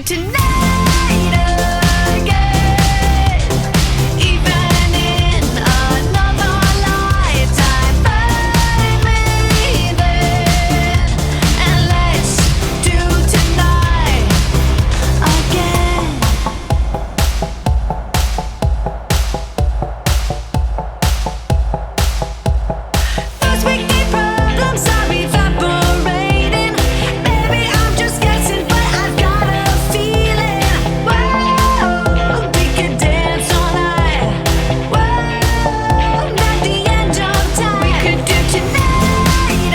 tonight again. Even in another lifetime, find me then, and let's do tonight again. First we need problems are evaporating. Maybe I'm just guessing, but I've got a feeling. Whoa, we could dance all night. Whoa, not the end of time. We could do tonight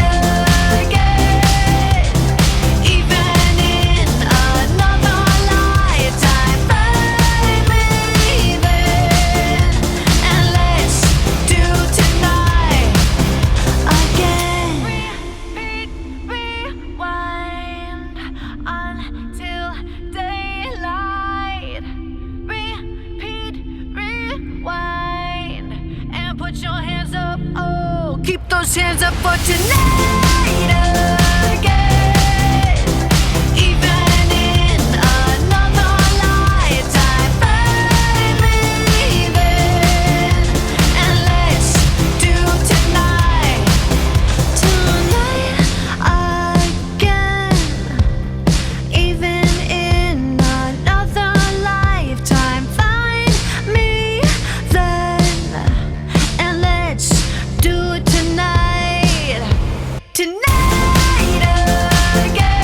again. Even in another lifetime, find me then, and let's do tonight again. Rewind until daylight. Repeat, rewind, and put your hands up. Oh, keep those hands up for tonight again. Even in another lifetime, find me then, and let's do tonight again. Even in another lifetime, find me then, and let's do it tonight again.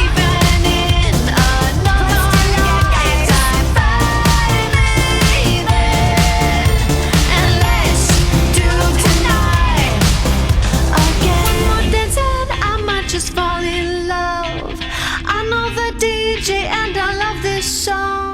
Even in another lifetime, find me then, and let's do tonight again. One more dance and I might just fall in love. I know the DJ and I love this song.